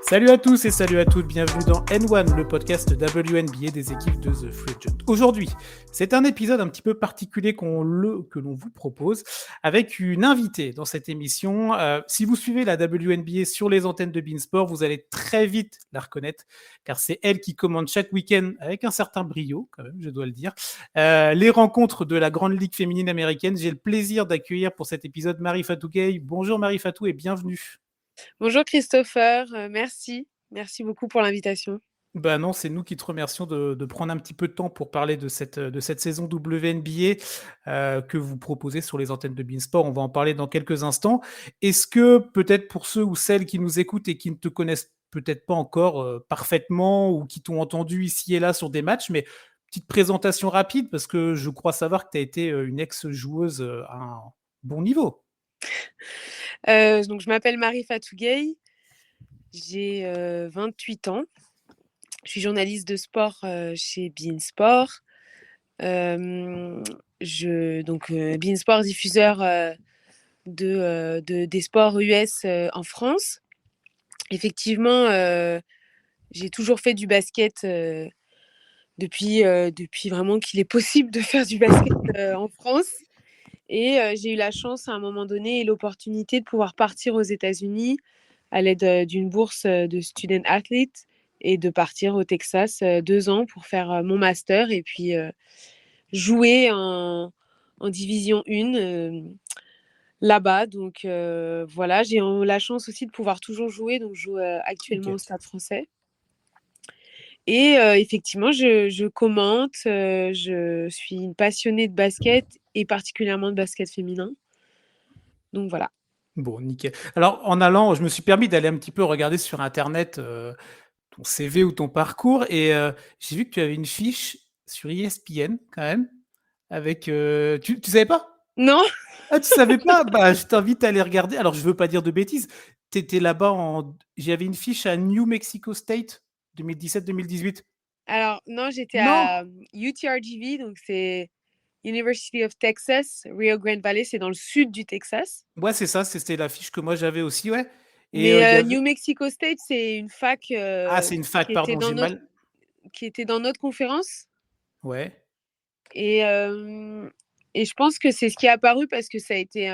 Salut à tous et salut à toutes, bienvenue dans N1, le podcast WNBA des équipes de The Free Agent. Aujourd'hui, c'est un épisode un petit peu particulier que l'on vous propose avec une invitée dans cette émission. Si vous suivez la WNBA sur les antennes de Beansport, vous allez très vite la reconnaître car c'est elle qui commande chaque week-end avec un certain brio, quand même, je dois le dire, les rencontres de la Grande Ligue féminine américaine. J'ai le plaisir d'accueillir pour cet épisode Marie Fatou Gueye. Bonjour Marie Fatou et bienvenue. Bonjour Christopher, merci. Merci beaucoup pour l'invitation. Ben non, c'est nous qui te remercions de prendre un petit peu de temps pour parler de cette saison WNBA que vous proposez sur les antennes de Beansport. On va en parler dans quelques instants. Est-ce que peut-être pour ceux ou celles qui nous écoutent et qui ne te connaissent peut-être pas encore parfaitement ou qui t'ont entendu ici et là sur des matchs, mais petite présentation rapide parce que je crois savoir que tu as été une ex-joueuse à un bon niveau. Donc je m'appelle Marie Fatou Gueye, j'ai 28 ans. Je suis journaliste de sport chez Beansport. Beansport, diffuseur des sports US en France. Effectivement, j'ai toujours fait du basket depuis vraiment qu'il est possible de faire du basket en France. Et j'ai eu la chance à un moment donné et l'opportunité de pouvoir partir aux États-Unis à l'aide d'une bourse de student athlete et de partir au Texas 2 ans pour faire mon master et puis jouer en division 1 là-bas. Donc voilà, j'ai la chance aussi de pouvoir toujours jouer. Donc je joue actuellement au Stade Français. Et effectivement, je commente, je suis une passionnée de basket et particulièrement de basket féminin. Donc voilà. Bon, nickel. Alors, en allant, je me suis permis d'aller un petit peu regarder sur Internet ton CV ou ton parcours et j'ai vu que tu avais une fiche sur ESPN quand même avec... tu savais pas? Non. Ah, tu savais pas? Bah, je t'invite à aller regarder. Alors, je veux pas dire de bêtises. Tu étais là-bas en... J'avais une fiche à New Mexico State 2017-2018. Alors non, j'étais Non? à UTRGV, donc c'est University of Texas, Rio Grande Valley, c'est dans le sud du Texas. Ouais, c'est ça. C'était la fiche que moi j'avais aussi, ouais. Et Mais il y avait... New Mexico State, c'est une fac Ah, c'est une fac, pardon, j'ai mal... qui était dans notre conférence. Ouais. Et, et je pense que c'est ce qui est apparu parce que ça a été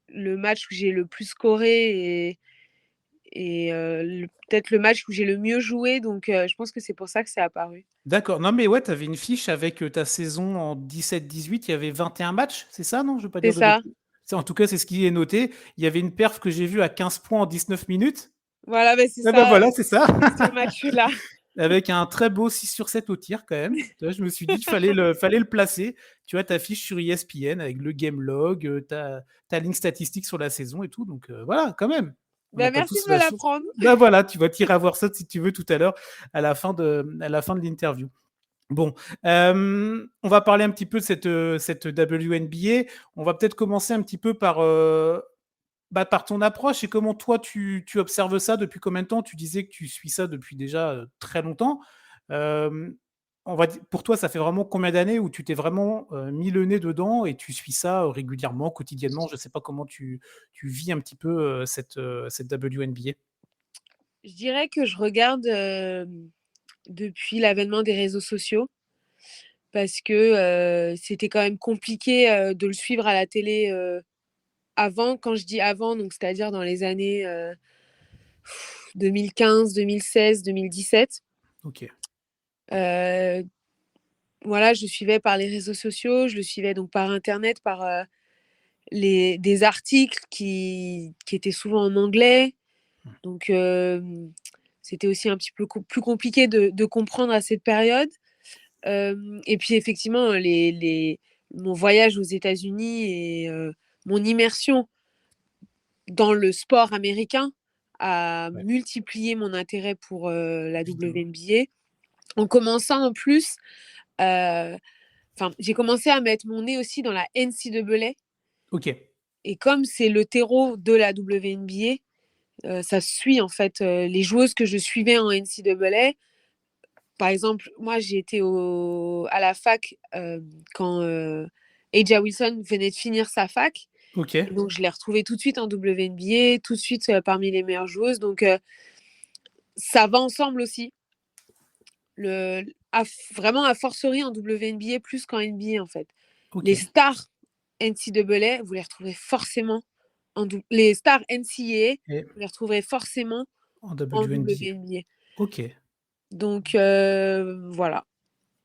le match où j'ai le plus scoré et peut-être le match où j'ai le mieux joué. Donc je pense que c'est pour ça que c'est apparu. D'accord. Non, mais ouais, tu avais une fiche avec ta saison en 17-18, il y avait 21 matchs, c'est ça, non? Je veux pas C'est dire de ça. bêtises. En tout cas, c'est ce qui est noté. Il y avait une perf que j'ai vue à 15 points en 19 minutes. Voilà, bah, c'est Ah bah ça. voilà, c'est ça. C'est ce match-là. Avec un très beau 6 sur 7 au tir quand même. Tu vois, je me suis dit qu'il fallait le placer. Tu vois, ta fiche sur ESPN avec le game log, ta ligne statistique sur la saison et tout. Donc voilà, quand même. On n'a Bah, pas merci tous de la me chance. l'apprendre. Bah voilà, tu vas tirer à voir ça si tu veux tout à l'heure à la fin de l'interview. Bon, on va parler un petit peu de cette WNBA. On va peut-être commencer un petit peu par ton approche et comment toi tu observes ça depuis combien de temps? Tu disais que tu suis ça depuis déjà très longtemps. Pour toi, ça fait vraiment combien d'années où tu t'es vraiment mis le nez dedans et tu suis ça régulièrement, quotidiennement? Je ne sais pas comment tu vis un petit peu cette WNBA. Je dirais que je regarde depuis l'avènement des réseaux sociaux parce que c'était quand même compliqué de le suivre à la télé avant. Quand je dis avant, donc c'est-à-dire dans les années 2015, 2016, 2017. Ok. Voilà, je le suivais par les réseaux sociaux, je le suivais donc par Internet, par des articles qui étaient souvent en anglais. Donc, c'était aussi un petit peu plus compliqué de comprendre à cette période. Et puis, effectivement, mon voyage aux États-Unis et mon immersion dans le sport américain a Ouais. multiplié mon intérêt pour la WNBA. En commençant en plus, j'ai commencé à mettre mon nez aussi dans la NCAA. Ok. Et comme c'est le terreau de la WNBA, ça suit en fait les joueuses que je suivais en NCAA. Par exemple, moi j'ai été à la fac quand Aja Wilson venait de finir sa fac. Ok. Et donc je l'ai retrouvée tout de suite en WNBA, tout de suite parmi les meilleures joueuses. Donc ça va ensemble aussi. Vraiment, a fortiori en WNBA plus qu'en NBA, en fait. Les Ok. stars NCAA, vous les retrouverez forcément les stars NCAA, Et vous les retrouverez forcément en en WNBA. WNBA. Ok. Donc, voilà.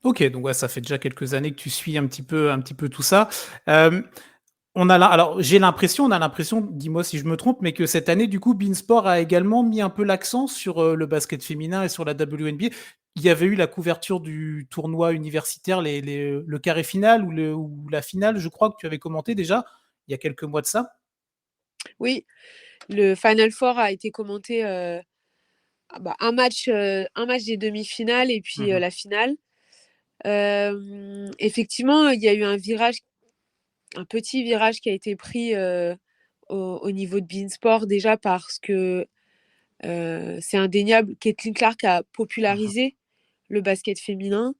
Ok, donc ouais, ça fait déjà quelques années que tu suis un petit peu tout ça. Alors j'ai l'impression, on a l'impression, dis-moi si je me trompe, mais que cette année, du coup, Beansport a également mis un peu l'accent sur le basket féminin et sur la WNBA. Il y avait eu la couverture du tournoi universitaire, le carré final ou la finale, je crois que tu avais commenté déjà il y a quelques mois de ça. Oui, le Final Four a été commenté un match des demi-finales et puis Mhm. la finale. Effectivement, il y a eu un petit virage qui a été pris au niveau de Beansport déjà parce que c'est indéniable. Caitlin Clark a Mhm. popularisé le basket féminin,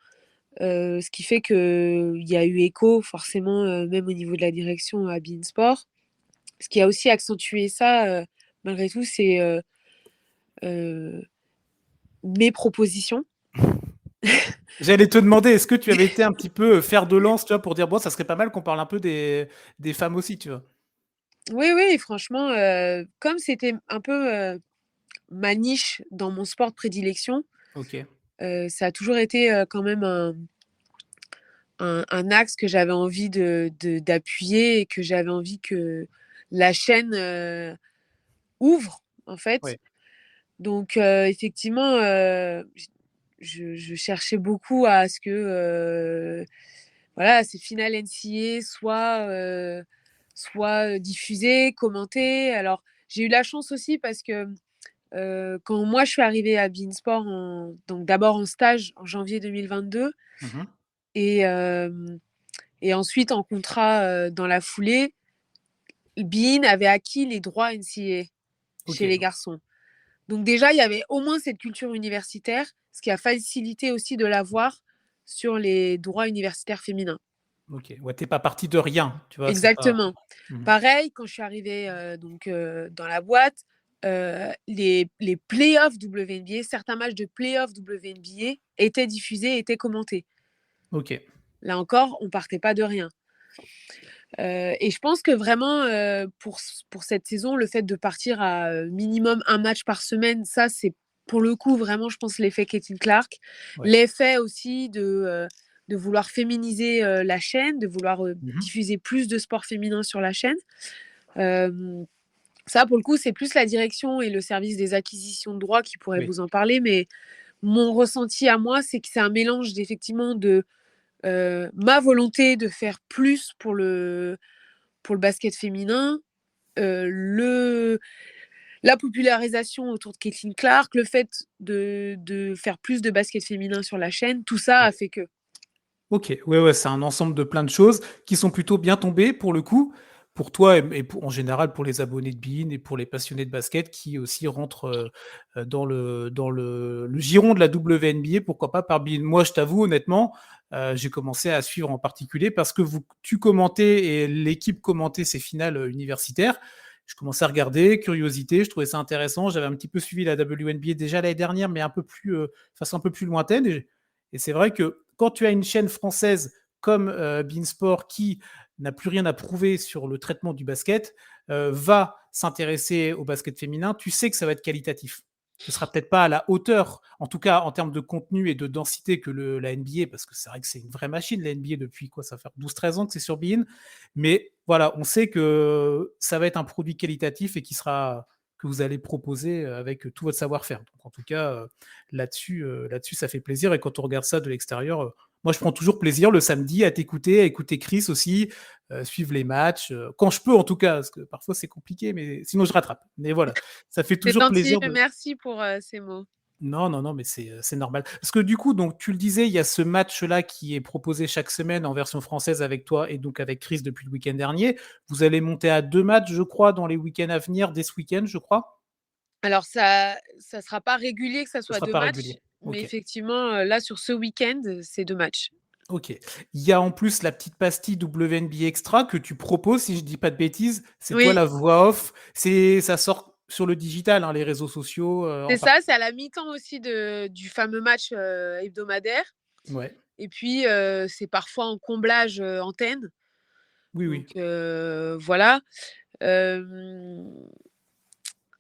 ce qui fait qu'il y a eu écho forcément, même au niveau de la direction à Beansport. Ce qui a aussi accentué ça, malgré tout, c'est euh, mes propositions. J'allais te demander, est-ce que tu avais été un petit peu fer de lance, tu vois, pour dire, bon, ça serait pas mal qu'on parle un peu des femmes aussi, tu vois. Oui, oui, franchement, comme c'était un peu ma niche dans mon sport de prédilection, Ok, ça a toujours été quand même un axe que j'avais envie d'appuyer et que j'avais envie que la chaîne ouvre, en fait. ouais, Donc, effectivement, je cherchais beaucoup à ce que voilà, ces finales NCAA soient diffusées, commentées. Alors, j'ai eu la chance aussi parce que quand moi je suis arrivée à Beansport, donc d'abord en stage en janvier 2022 mhm, et, et ensuite en contrat dans la foulée, Bein avait acquis les droits NCAA ok, chez les garçons. Donc déjà, il y avait au moins cette culture universitaire, ce qui a facilité aussi de l'avoir sur les droits universitaires féminins. ok. Ouais, t'es pas parti de rien, tu vois, c'est pas. Exactement. Mhm. Pareil, quand je suis arrivée dans la boîte, les playoffs WNBA, certains matchs de playoffs WNBA étaient diffusés, étaient commentés. Ok, Là encore, on partait pas de rien. Et je pense que vraiment, pour cette saison, le fait de partir à minimum un match par semaine, ça, c'est pour le coup vraiment, je pense, l'effet Caitlin Clark. ouais. L'effet aussi de vouloir féminiser la chaîne, de vouloir Mhm. diffuser plus de sport féminin sur la chaîne. Euh, Ça, pour le coup, c'est plus la direction et le service des acquisitions de droits qui pourraient Oui. vous en parler. Mais mon ressenti à moi, c'est que c'est un mélange d'effectivement de ma volonté de faire plus pour le basket féminin, le la popularisation autour de Caitlin Clark, le fait de faire plus de basket féminin sur la chaîne, tout ça Ouais. a fait que. Ok, ouais, ouais, c'est un ensemble de plein de choses qui sont plutôt bien tombées pour le coup, pour toi et en général pour les abonnés de Bein et pour les passionnés de basket qui aussi rentrent dans le giron de la WNBA, pourquoi pas par Bein. Moi, je t'avoue honnêtement, j'ai commencé à suivre en particulier parce que tu commentais et l'équipe commentait ces finales universitaires. Je commençais à regarder, curiosité, je trouvais ça intéressant. J'avais un petit peu suivi la WNBA déjà l'année dernière, mais un peu plus, façon un peu plus lointaine. Et c'est vrai que quand tu as une chaîne française comme Beansport qui n'a plus rien à prouver sur le traitement du basket, va s'intéresser au basket féminin, tu sais que ça va être qualitatif. Ce sera peut-être pas à la hauteur, en tout cas en termes de contenu et de densité que la NBA, parce que c'est vrai que c'est une vraie machine, la NBA, depuis quoi, ça fait 12-13 ans que c'est sur Bein. Mais voilà, on sait que ça va être un produit qualitatif et qui sera que vous allez proposer avec tout votre savoir-faire. Donc en tout cas, là-dessus, ça fait plaisir. Et quand on regarde ça de l'extérieur, moi, je prends toujours plaisir le samedi à t'écouter, à écouter Chris aussi, suivre les matchs, quand je peux en tout cas, parce que parfois c'est compliqué, mais sinon je rattrape. Mais voilà, ça fait C'est toujours gentil, plaisir de. merci pour ces mots. Non, non, non, mais c'est normal. Parce que du coup, donc tu le disais, il y a ce match-là qui est proposé chaque semaine en version française avec toi et donc avec Chris depuis le week-end dernier. Vous allez monter à 2 matchs, je crois, dans les week-ends à venir, dès ce week-end, je crois. Alors ça sera pas régulier que ça Ce soit sera 2 pas matchs, régulier. mais Ok. effectivement, là sur ce week-end, c'est 2 matchs. Ok. Il y a en plus la petite pastille WNBA Extra que tu proposes, si je dis pas de bêtises. C'est toi Oui, la voix off. Ça sort. sur le digital, hein, les réseaux sociaux en C'est ça, particulier. c'est à la mi-temps aussi du fameux match hebdomadaire. Ouais. Et puis, c'est parfois en comblage antenne. Oui, Donc, oui. voilà.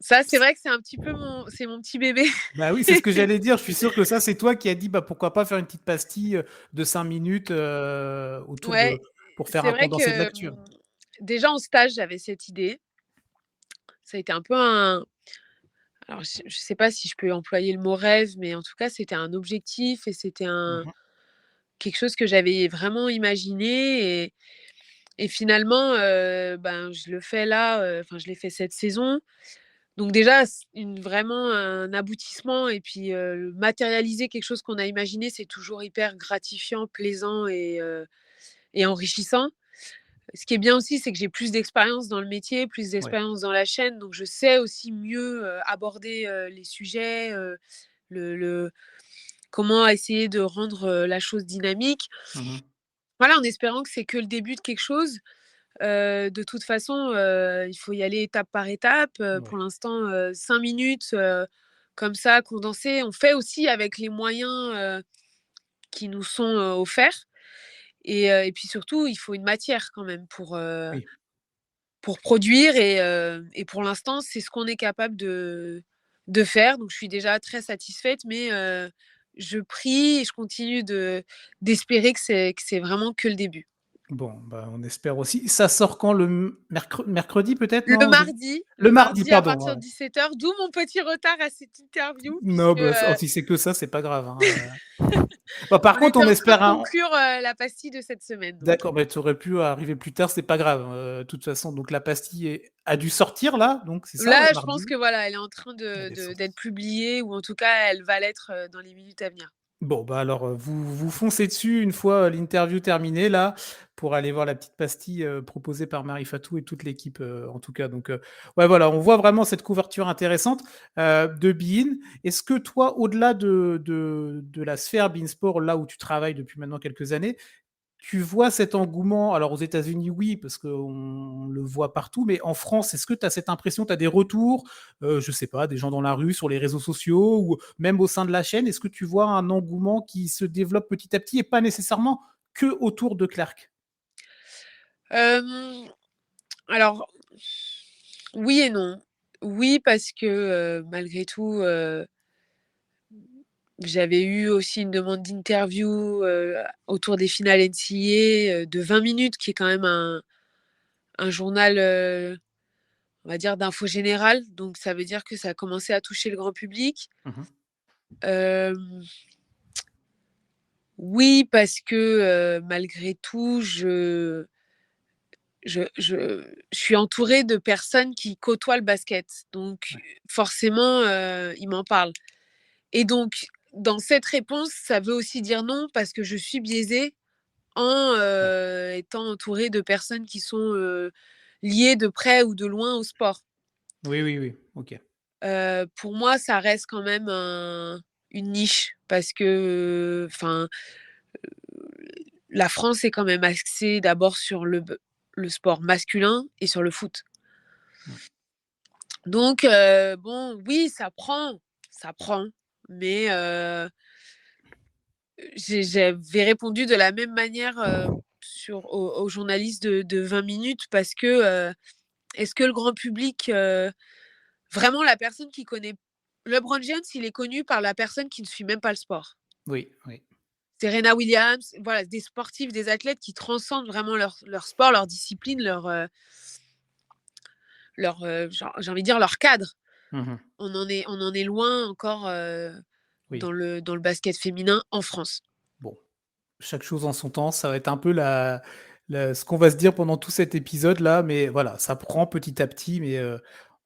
Ça, c'est vrai que c'est un petit peu c'est mon petit bébé. Bah oui, c'est ce que j'allais dire. Je suis sûr que ça, c'est toi qui as dit, bah, pourquoi pas faire une petite pastille de 5 minutes autour Ouais, de pour faire c'est un vrai condensé de que, lecture. déjà en stage, j'avais cette idée. Ça a été un peu un alors je sais pas si je peux employer le mot rêve, mais en tout cas, c'était un objectif et c'était Mmh. quelque chose que j'avais vraiment imaginé et finalement, ben, je le fais là, enfin, je l'ai fait cette saison. Donc déjà, vraiment un aboutissement et puis, matérialiser quelque chose qu'on a imaginé, c'est toujours hyper gratifiant, plaisant et enrichissant. Ce qui est bien aussi, c'est que j'ai plus d'expérience dans le métier, plus Ouais. d'expérience dans la chaîne, donc je sais aussi mieux, aborder, les sujets, le comment essayer de rendre, la chose dynamique. Mmh. Voilà, en espérant que c'est que le début de quelque chose. De toute façon, il faut y aller étape par étape. Pour Ouais. l'instant, 5 minutes, comme ça condensées. On fait aussi avec les moyens, qui nous sont, offerts et puis surtout, il faut une matière quand même Oui. pour produire et pour l'instant, c'est ce qu'on est capable de faire. Donc je suis déjà très satisfaite, mais je prie et je continue d'espérer que c'est vraiment que le début. Bon, bah, on espère aussi. Ça sort quand? Le mercredi peut-être, Le non? mardi, Le le mardi, mardi à pardon, partir ouais. de 17h, d'où mon petit retard à cette interview Non, puisque, bah, si c'est que ça, c'est pas grave, hein. Bah, par on contre, était on en train de espère un conclure, la pastille de cette semaine donc. d'accord, mais tu aurais pu arriver plus tard, c'est pas grave, de toute façon, donc la pastille a dû sortir là, donc c'est ça, ouais, Là, je pense mardi? que voilà, elle est en train Elle est d'être sortie. publiée ou en tout cas, elle va l'être, dans les minutes à venir. Bon, bah, alors, vous foncez dessus une fois, l'interview terminée là, pour aller voir la petite pastille, proposée par Marie Fatou et toute l'équipe, en tout cas donc, ouais, voilà, on voit vraiment cette couverture intéressante, de beIN. Est-ce que toi, au-delà de la sphère beIN Sport, là où tu travailles depuis maintenant quelques années, tu vois cet engouement? Alors aux États-Unis, oui, parce qu'on le voit partout, mais en France, est-ce que tu as cette impression, tu as des retours, je sais pas, des gens dans la rue, sur les réseaux sociaux ou même au sein de la chaîne? Est-ce que tu vois un engouement qui se développe petit à petit et pas nécessairement que autour de Clark? Hem, alors, oui et non. Oui, parce que, malgré tout, j'avais eu aussi une demande d'interview, autour des finales NCAA, de 20 minutes, qui est quand même un journal, on va dire d'info générale, donc ça veut dire que ça a commencé à toucher le grand public. Mmh. Hem, oui, parce que, malgré tout, je suis entourée de personnes qui côtoient le basket, donc Ouais. forcément, ils m'en parlent et donc dans cette réponse, ça veut aussi dire non parce que je suis biaisée en, Ouais. étant entourée de personnes qui sont, liées de près ou de loin au sport. Oui, oui, oui. OK. Pour moi, ça reste quand même une niche parce que, enfin, la France est quand même axée d'abord sur le sport masculin et sur le foot. Mmh. Donc bon, oui, ça prend, mais j'avais répondu de la même manière, aux journalistes de 20 minutes parce que, est-ce que le grand public, vraiment la personne qui connaît LeBron James, il est connu par la personne qui ne suit même pas le sport. Oui, oui. Serena Williams, voilà, des sportifs, des athlètes qui transcendent vraiment leur sport, leur discipline, j'ai envie de dire leur cadre. Mmh. On en est loin encore, Oui. dans le basket féminin en France. Bon. Chaque chose en son temps, ça va être un peu ce qu'on va se dire pendant tout cet épisode-là, mais voilà, ça prend petit à petit, mais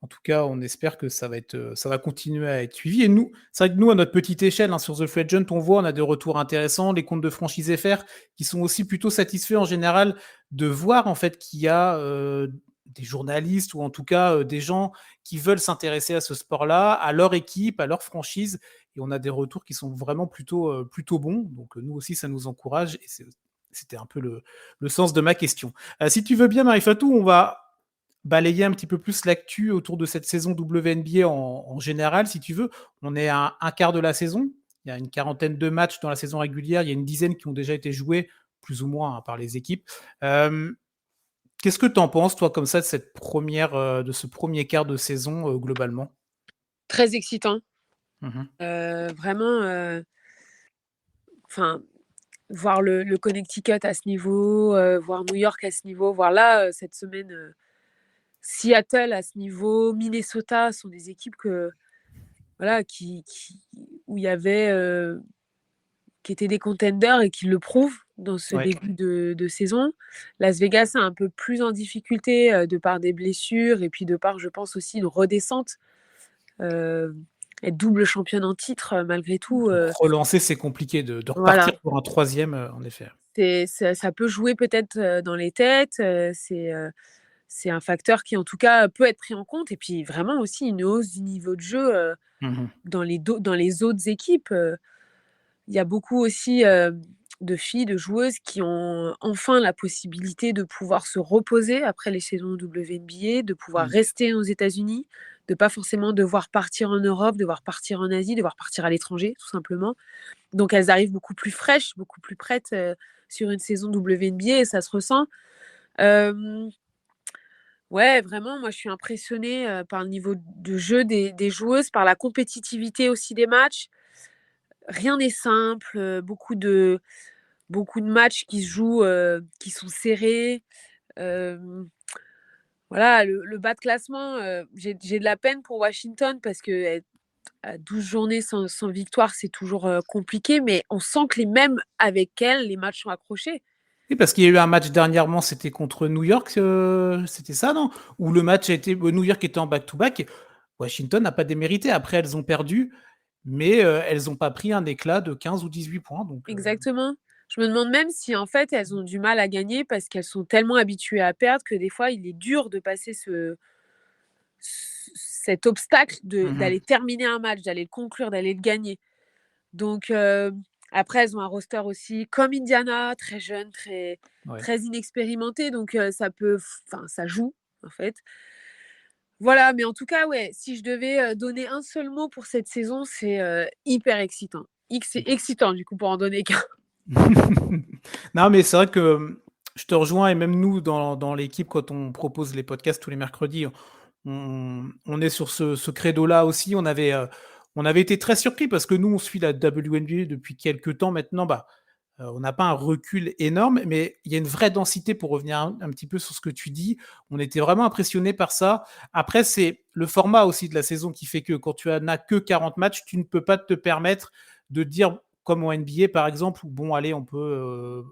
en tout cas, on espère que ça va continuer à être suivi. Et nous, c'est vrai que nous, à notre petite échelle, hein, sur The Free Agent, on voit, on a des retours intéressants, les comptes de franchise FR qui sont aussi plutôt satisfaits en général de voir en fait qu'il y a des journalistes ou en tout cas des gens qui veulent s'intéresser à ce sport-là, à leur équipe, à leur franchise et on a des retours qui sont vraiment plutôt bons. Donc nous aussi, ça nous encourage et c'était un peu le sens de ma question. Si tu veux bien, Marie-Fatou, on va balayer un petit peu plus l'actu autour de cette saison WNBA en général, si tu veux. On est à un quart de la saison. Il y a une quarantaine de matchs dans la saison régulière. Il y a une dizaine qui ont déjà été joués, plus ou moins, hein, par les équipes. Qu'est-ce que tu en penses, toi, comme ça, de de ce premier quart de saison, globalement? Très excitant. Mmh. Vraiment, enfin, voir le Connecticut à ce niveau, voir New York à ce niveau, voir là, cette semaine, Seattle à ce niveau, Minnesota sont des équipes que voilà, où il y avait, qui étaient des contenders et qui le prouvent dans ce Ouais. début de saison. Las Vegas est un peu plus en difficulté, de par des blessures et puis de par, je pense aussi, une redescente. Heu, Être double championne en titre, malgré tout, Pour relancer, c'est compliqué de repartir voilà, pour un troisième, en effet. ça peut jouer peut-être, dans les têtes, c'est un facteur qui, en tout cas, peut être pris en compte et puis vraiment aussi une hausse du niveau de jeu, Mmh. dans les autres équipes. Il y a beaucoup aussi, de filles, de joueuses qui ont enfin la possibilité de pouvoir se reposer après les saisons WNBA, de pouvoir Mmh. rester aux États-Unis, de pas forcément devoir partir en Europe, devoir partir en Asie, devoir partir à l'étranger, tout simplement. Donc elles arrivent beaucoup plus fraîches, beaucoup plus prêtes, sur une saison WNBA et ça se ressent. Hem, ouais, vraiment, moi je suis impressionnée, par le niveau de jeu des joueuses, par la compétitivité aussi des matchs. Rien n'est simple, beaucoup de matchs qui se jouent, qui sont serrés. Hem, voilà, le bas de classement, j'ai de la peine pour Washington parce qu'être à 12 journées sans victoire, c'est toujours, compliqué, mais on sent que les mêmes avec elles, les matchs sont accrochés. Oui, parce qu'il y a eu un match dernièrement, c'était contre New York, c'était ça, non? Où le match a été New York était en back-to-back. Washington n'a pas démérité. Après, elles ont perdu, mais elles ont pas pris un éclat de 15 ou 18 points, donc Exactement. Je me demande même si, en fait, elles ont du mal à gagner parce qu'elles sont tellement habituées à perdre que des fois, il est dur de passer cet obstacle mmh. d'aller terminer un match, d'aller le conclure, d'aller le gagner. Donc, après, elles ont un roster aussi comme Indiana, très jeune, Ouais. très inexpérimenté. Donc, enfin, ça joue, en fait. Voilà, mais en tout cas, ouais, si je devais donner un seul mot pour cette saison, c'est hyper excitant. C'est excitant, du coup, pour en donner qu'un. Non, mais c'est vrai que, je te rejoins et même nous dans l'équipe quand on propose les podcasts tous les mercredis, on est sur ce credo-là aussi. On avait été très surpris parce que nous, on suit la WNBA depuis quelques temps maintenant. Bah, on n'a pas un recul énorme, mais il y a une vraie densité pour revenir un petit peu sur ce que tu dis. On était vraiment impressionnés par ça. Après, c'est le format aussi de la saison qui fait que quand tu n'as que 40 matchs, tu ne peux pas te permettre de dire, comme en NBA par exemple, où bon, allez, on peut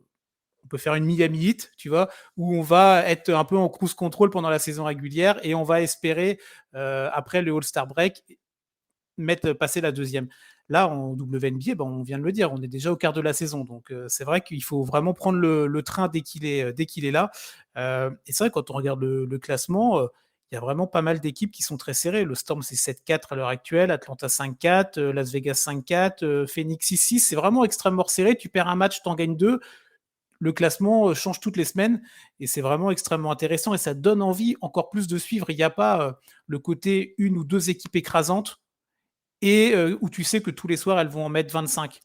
faire une Miami Heat, tu vois, où on va être un peu en cruise control pendant la saison régulière et on va espérer, après le All-Star break, passer la deuxième. Là, en WNBA, ben, on vient de le dire, on est déjà au quart de la saison. Donc, c'est vrai qu'il faut vraiment prendre le train dès qu'il est là. Et c'est vrai, quand on regarde le classement, il y a vraiment pas mal d'équipes qui sont très serrées. Le Storm, c'est 7-4 à l'heure actuelle, Atlanta 5-4, Las Vegas 5-4, Phoenix 6-6. C'est vraiment extrêmement serré. Tu perds un match, t'en gagnes deux. Le classement change toutes les semaines et c'est vraiment extrêmement intéressant et ça donne envie encore plus de suivre. Il n'y a pas le côté une ou deux équipes écrasantes et où tu sais que tous les soirs, elles vont en mettre 25.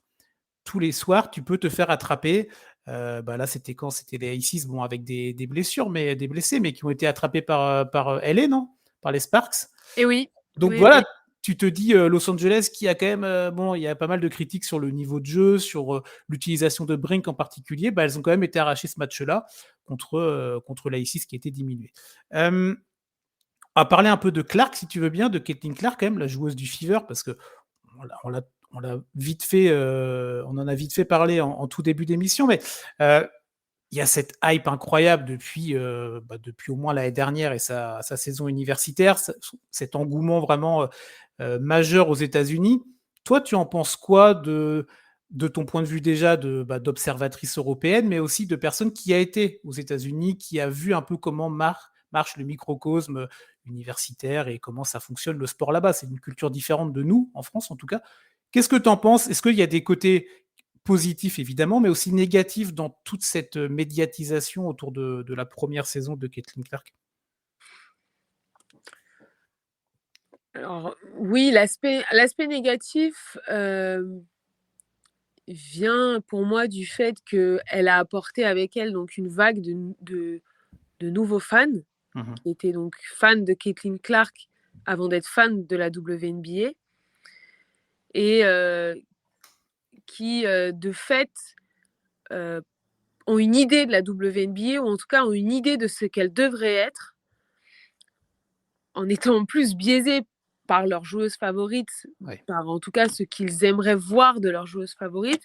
Tous les soirs, tu peux te faire attraper. Bah là, c'était quand? C'était les Aces, bon, avec des blessures, mais des blessés, mais qui ont été attrapés par LA, non? Par les Sparks. Et oui, Donc oui, voilà, oui. tu te dis Los Angeles qui a quand même, bon, il y a pas mal de critiques sur le niveau de jeu, sur l'utilisation de Brink en particulier. Bah, elles ont quand même été arrachées ce match-là contre l'A6 qui a été diminué. On va parler un peu de Clark, si tu veux bien, de Caitlin Clark, quand même, la joueuse du Fever, parce que on l'a vite fait, on en a vite fait parler en tout début d'émission, mais euh, il y a cette hype incroyable depuis au moins l'année dernière et sa saison universitaire, cet engouement vraiment majeur aux États-Unis. Toi, tu en penses quoi de ton point de vue déjà d'observatrice européenne, mais aussi de personne qui a été aux États-Unis, qui a vu un peu comment marche le microcosme universitaire et comment ça fonctionne le sport là-bas. C'est une culture différente de nous, en France en tout cas. Qu'est-ce que tu en penses? Est-ce qu'il y a des côtés positifs évidemment, mais aussi négatifs dans toute cette médiatisation autour de la première saison de Caitlin Clark? Alors oui, l'aspect négatif, vient pour moi du fait qu'elle a apporté avec elle donc une vague de nouveaux fans, Mmh. qui étaient donc fans de Caitlin Clark avant d'être fans de la WNBA et qui, de fait, heu, ont une idée de la WNBA ou en tout cas ont une idée de ce qu'elle devrait être, en étant en plus biaisés par leurs joueuses favorites, Ouais. par en tout cas ce qu'ils aimeraient voir de leurs joueuses favorites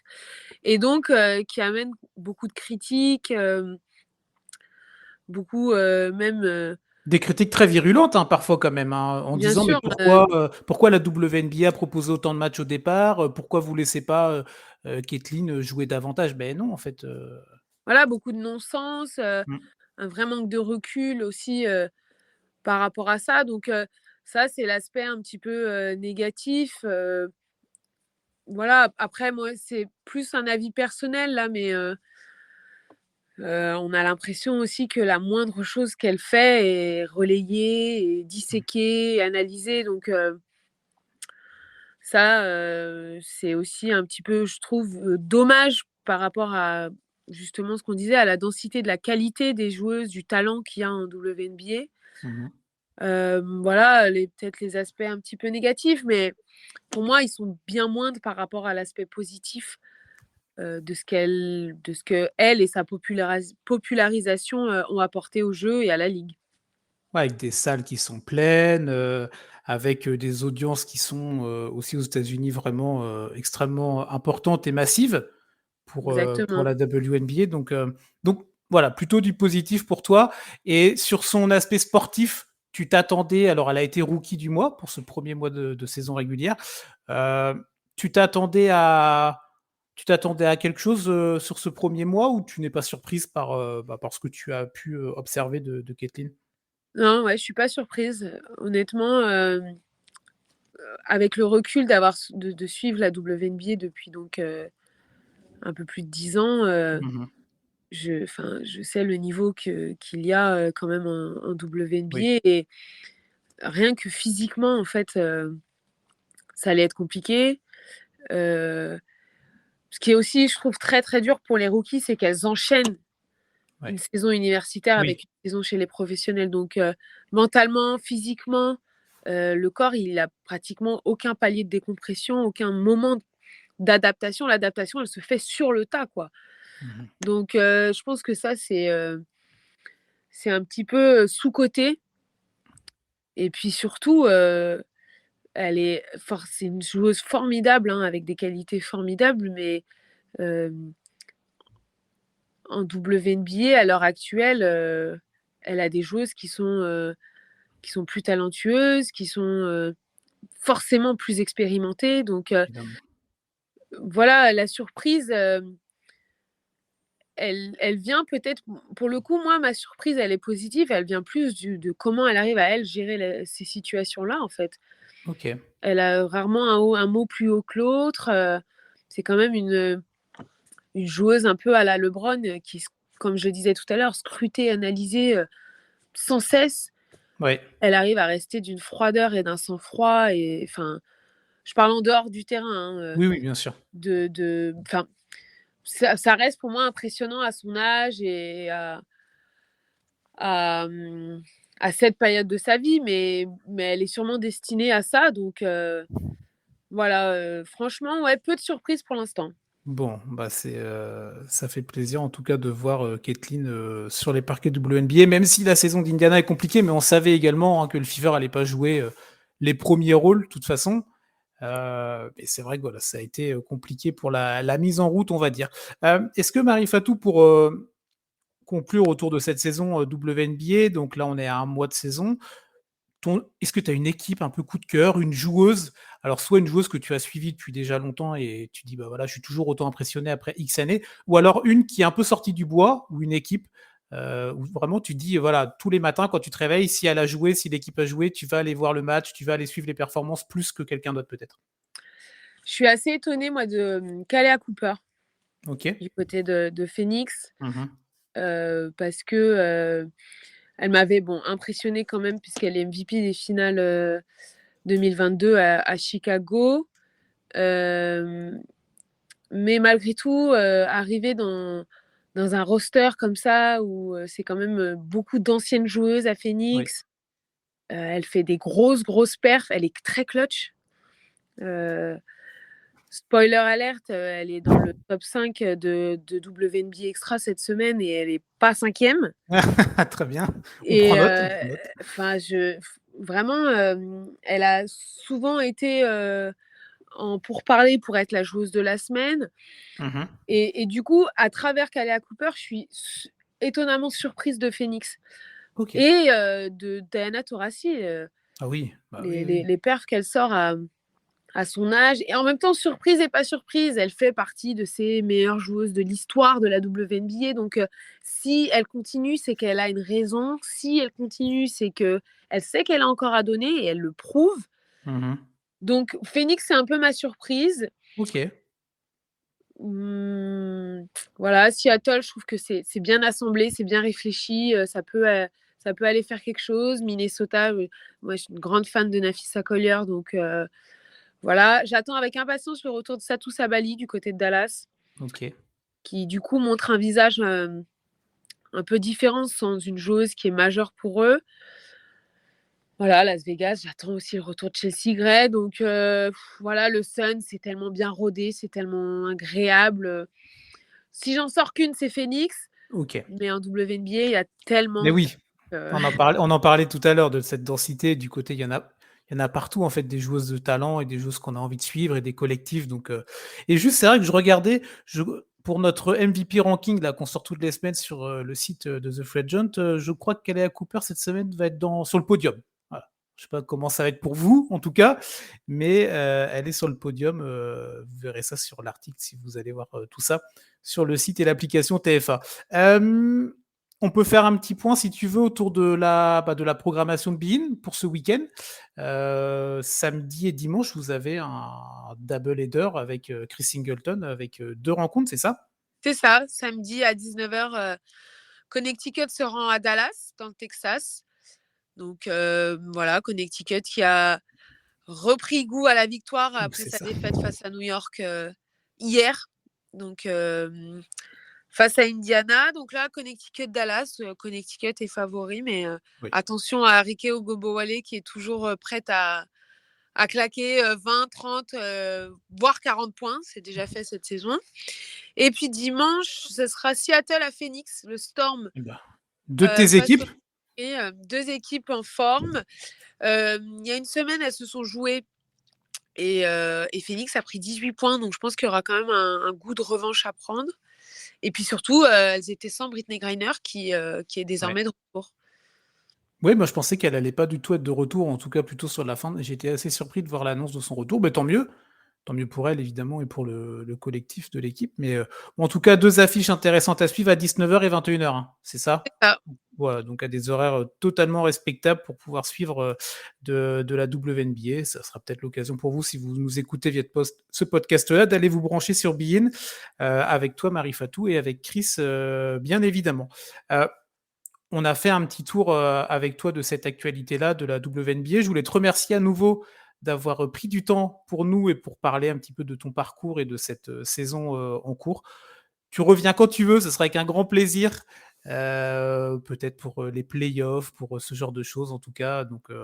et donc qui amène beaucoup de critiques, beaucoup, même, Des critiques très virulentes, hein, parfois quand même, hein, en bien disant: «Mais sûr, pourquoi la WNBA propose autant de matchs au départ? Pourquoi vous laissez pas, Caitlin, jouer davantage?» Ben non, en fait, voilà, beaucoup de non-sens, mmh, un vrai manque de recul aussi, par rapport à ça donc ça, c'est l'aspect un petit peu, négatif, voilà. Après moi, c'est plus un avis personnel là, mais on a l'impression aussi que la moindre chose qu'elle fait est relayée et mmh, disséquée et analysée donc ça, c'est aussi un petit peu, je trouve, dommage par rapport à justement ce qu'on disait, à la densité de la qualité des joueuses, du talent qu'il y a en WNBA. mmh. Voilà, peut-être les aspects un petit peu négatifs, mais pour moi, ils sont bien moindres par rapport à l'aspect positif, de ce qu'elle et sa popularisation, ont apporté au jeu et à la ligue. Ouais, avec des salles qui sont pleines, avec, des audiences qui sont, aussi aux États-Unis vraiment, extrêmement importantes et massives pour Exactement. la WNBA donc voilà, plutôt du positif pour toi et sur son aspect sportif, tu t'attendais alors elle a été rookie du mois pour ce premier mois de saison régulière, tu t'attendais à quelque chose, sur ce premier mois ou tu n'es pas surprise par ce que tu as pu, observer de Caitlin? Non, ouais, je suis pas surprise, honnêtement, avec le recul d'avoir s de suivre la WNBA depuis donc un peu plus de 10 ans, Mmh. je sais le niveau qu'il y a, quand même en Oui, WNBA et rien que physiquement, en fait, ça allait être compliqué. Heu, Ce qui est aussi, je trouve, très, très dur pour les rookies, c'est qu'elles enchaînent une ouais, saison universitaire oui. avec une saison chez les professionnels. Donc, mentalement, physiquement, le corps, il a pratiquement aucun palier de décompression, aucun moment d'adaptation. L'adaptation, elle se fait sur le tas, quoi. Mmh. Donc, je pense que ça, c'est un petit peu, sous-coté et puis surtout, c'est une joueuse formidable, hein, avec des qualités formidables, mais, hem, en WNBA, à l'heure actuelle, elle a des joueuses qui sont plus talentueuses, qui sont, forcément plus expérimentées donc, Évidemment. voilà, la surprise, elle vient peut-être pour le coup, moi, ma surprise, elle est positive, elle vient plus de comment elle arrive à elle gérer ces situations-là, en fait. OK. Elle a rarement un mot plus haut que l'autre, c'est quand même une joueuse un peu à la LeBron, comme je disais tout à l'heure, scrutée, analysée, sans cesse. Ouais. Elle arrive à rester d'une froideur et d'un sang-froid et enfin, je parle en dehors du terrain, hein, Oui, oui, bien sûr. enfin, ça reste pour moi impressionnant à son âge et à, mmh, à cette période de sa vie, mais elle est sûrement destinée à ça donc voilà, franchement, ouais, peu de surprises pour l'instant. Bon, bah, ça fait plaisir en tout cas de voir, Caitlin, sur les parquets WNBA, même si la saison d'Indiana est compliquée, mais on savait également, hein, que le Fever allait pas jouer, les premiers rôles de toute façon. Et c'est vrai que voilà, ça a été, compliqué pour la mise en route, on va dire. Est-ce que Marie Fatou pour, conclure autour de cette saison, WNBA, donc là on est à un mois de saison, est-ce que tu as une équipe un peu coup de cœur, une joueuse? Alors soit une joueuse que tu as suivie depuis déjà longtemps et tu dis: «Bah, voilà, je suis toujours autant impressionné après X années», ou alors une qui est un peu sortie du bois ou une équipe, où vraiment tu dis, voilà, tous les matins quand tu te réveilles, si elle a joué, si l'équipe a joué, tu vas aller voir le match, tu vas aller suivre les performances plus que quelqu'un d'autre peut-être? Je suis assez étonnée moi de, Kalea Cooper, OK. du côté de Phoenix, Mmh. parce que, elle m'avait, bon, impressionnée quand même puisqu'elle est MVP des finales, 2022 à Chicago. Mais malgré tout, arriver dans un roster comme ça où c'est quand même beaucoup d'anciennes joueuses à Oui. Phoenix, elle fait des grosses perfs, elle est très clutch. Spoiler alerte, elle est dans le top 5 de WNBA Extra cette semaine et elle n'est pas cinquième. Très bien. On Et prend note, on prend note. enfin, vraiment, elle a souvent été en pourparlers pour être la joueuse de la semaine. Mmh. Et du coup, à travers Kalea Cooper, je suis étonnamment surprise de Phoenix OK. et de Diana Taurasi, Ah oui, bah, les, oui, les, oui. les perfs qu'elle sort à son âge. Et en même temps, surprise et pas surprise, elle fait partie de ces meilleures joueuses de l'histoire de la WNBA. Donc, si elle continue, c'est qu'elle a une raison. Si elle continue, c'est qu'elle sait qu'elle a encore à donner et elle le prouve. Mmh. Donc, Phoenix, c'est un peu ma surprise. OK. Mmh, voilà, Seattle, je trouve que c'est bien assemblé, c'est bien réfléchi, ça peut aller faire quelque chose. Minnesota, moi, je suis une grande fan de Nafisa Collier, donc voilà. J'attends avec impatience le retour de Satou Sabali du côté de Dallas, OK. qui du coup montre un visage, un peu différent sans une joueuse qui est majeure pour eux. Voilà, Las Vegas, j'attends aussi le retour de Chelsea Gray, donc voilà, le Sun, c'est tellement bien rodé, c'est tellement agréable, si j'en sors qu'une, c'est Phoenix. OK. Mais en WNBA, il y a Mais tellement de oui, trucs. on en parlait tout à l'heure de cette densité. Du côté, il y en a partout, en fait, des joueuses de talent et des joueuses qu'on a envie de suivre et des collectifs. Donc, et juste, c'est vrai que je regardais, pour notre MVP ranking là, qu'on sort toutes les semaines sur le site de The Free Agent, je crois que Kalea Cooper cette semaine va être sur le podium. Voilà. Je sais pas comment ça va être pour vous, en tout cas, mais elle est sur le podium. Vous verrez ça sur l'article si vous allez voir tout ça sur le site et l'application TFA. Euh, on peut faire un petit point, si tu veux, autour de la programmation de Bein pour ce week-end. Samedi et dimanche, vous avez un double header avec Chris Singleton, avec 2 rencontres, c'est ça? C'est ça, samedi à 19h, Connecticut se rend à Dallas, dans le Texas. Donc voilà, Connecticut qui a repris goût à la victoire après C'est sa ça. défaite face à New York hier. Donc face à Indiana. Donc là, Connecticut-Dallas. Connecticut est favori, mais Oui. attention à Rike Ogobowale qui est toujours prête à claquer 20, 30, voire 40 points. C'est déjà fait cette saison. Et puis dimanche, ce sera Seattle à Phoenix, le Storm Eh ben, de tes face équipes? aux deux équipes en forme. Il y a une semaine, elles se sont jouées et Phoenix a pris 18 points, donc je pense qu'il y aura quand même un goût de revanche à prendre. Et puis surtout, elles étaient sans Brittney Griner qui est Ouais. désormais de retour. Oui, moi je pensais qu'elle allait pas du tout être de retour, en tout cas plutôt sur la fin. J'étais assez surpris de voir l'annonce de son retour. Mais tant mieux. Tant mieux pour elle, évidemment, et pour le collectif de l'équipe. Mais bon, en tout cas, 2 affiches intéressantes à suivre à 19h et 21h, hein, c'est ça? C'est ça. Voilà, donc à des horaires totalement respectables pour pouvoir suivre de la WNBA. Ça sera peut-être l'occasion pour vous, si vous nous écoutez via ce podcast-là, d'aller vous brancher sur Bein avec toi, Marie Fatou, et avec Chris, bien évidemment. Euh, on a fait un petit tour avec toi de cette actualité-là, de la WNBA. Je voulais te remercier à nouveau d'avoir pris du temps pour nous et pour parler un petit peu de ton parcours et de cette saison en cours. Tu reviens quand tu veux, ce sera avec un grand plaisir. Peut-être pour les playoffs, pour ce genre de choses en tout cas. Donc, il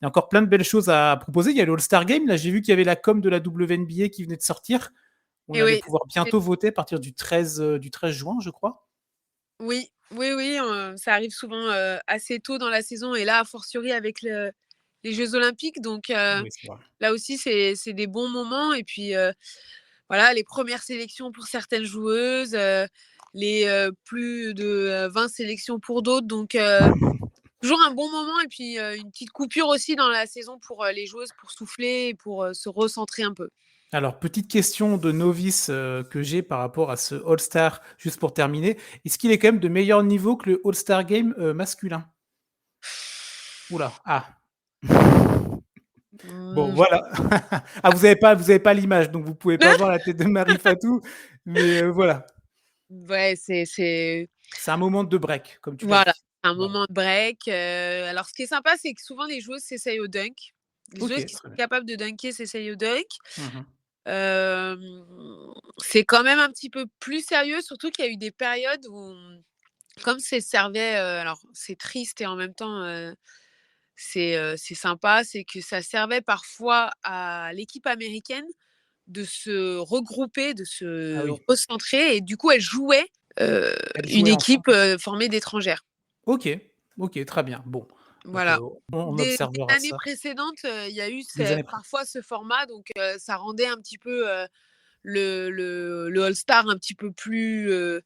y a encore plein de belles choses à proposer. Il y a le All-Star Game. Là, j'ai vu qu'il y avait la com de la WNBA qui venait de sortir. On Et allait oui, pouvoir bientôt voter à partir du 13 juin, je crois. oui, oui, oui, ça arrive souvent assez tôt dans la saison et là, a fortiori avec les Jeux Olympiques. Donc Oui, c'est vrai. là aussi, c'est des bons moments. Et puis voilà, les premières sélections pour certaines joueuses, les plus de 20 sélections pour d'autres. Donc toujours un bon moment et puis une petite coupure aussi dans la saison pour les joueuses pour souffler et pour se recentrer un peu. Alors, petite question de novice que j'ai par rapport à ce All-Star, juste pour terminer. Est-ce qu'il est quand même de meilleur niveau que le All-Star Game masculin? Oula, ah. Bon, Mmh, voilà. Ah, vous avez pas l'image, donc vous pouvez pas voir la tête de Marie Fatou, mais voilà. ouais, c'est C'est un moment de break, comme tu l'as voilà, dit. un Voilà. moment de break. Alors ce qui est sympa, c'est que souvent les joueuses s'essayent au dunk. Les Ok, joueuses qui très sont bien. capables de dunker, c'est Sayo Dunk. Mhm. C'est quand même un petit peu plus sérieux, surtout qu'il y a eu des périodes où, comme c'est servait, alors c'est triste et en même temps, c'est sympa, c'est que ça servait parfois à l'équipe américaine de se regrouper, de Ah se oui, recentrer et du coup, elles jouaient, elles une jouaient équipe, ensemble. formée d'étrangères. Ok, ok, très bien. Bon, donc Voilà. on Des observera années ça. précédentes, il y a eu Des ce années près. parfois ce format donc ça rendait un petit peu, le All-Star un petit peu plus, heu,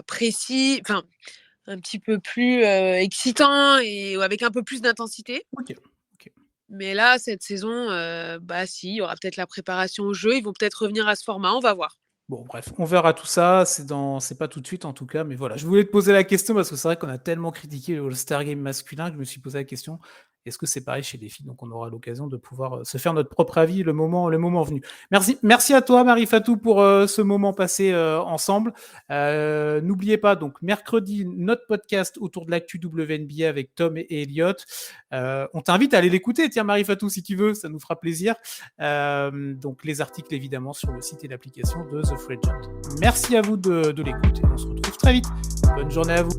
précis, enfin, un petit peu plus, excitant et avec un peu plus d'intensité. Ok, ok. Mais là, cette saison, si, il y aura peut-être la préparation au jeu. Ils vont peut-être revenir à ce format, on va voir. Bon, bref, on verra tout ça. C'est pas tout de suite en tout cas, mais voilà. Je voulais te poser la question parce que c'est vrai qu'on a tellement critiqué le All-Star Game masculin que je me suis posé la question. Est-ce que c'est pareil chez les filles? Donc, on aura l'occasion de pouvoir se faire notre propre avis le moment venu. Merci à toi, Marie Fatou, pour ce moment passé ensemble. N'oubliez pas, donc, mercredi, notre podcast autour de l'actu WNBA avec Tom et Elliot. On t'invite à aller l'écouter, tiens, Marie Fatou, si tu veux, ça nous fera plaisir. Donc, les articles, évidemment, sur le site et l'application de The Free Agent. Merci à vous de l'écoute et on se retrouve très vite. Bonne journée à vous.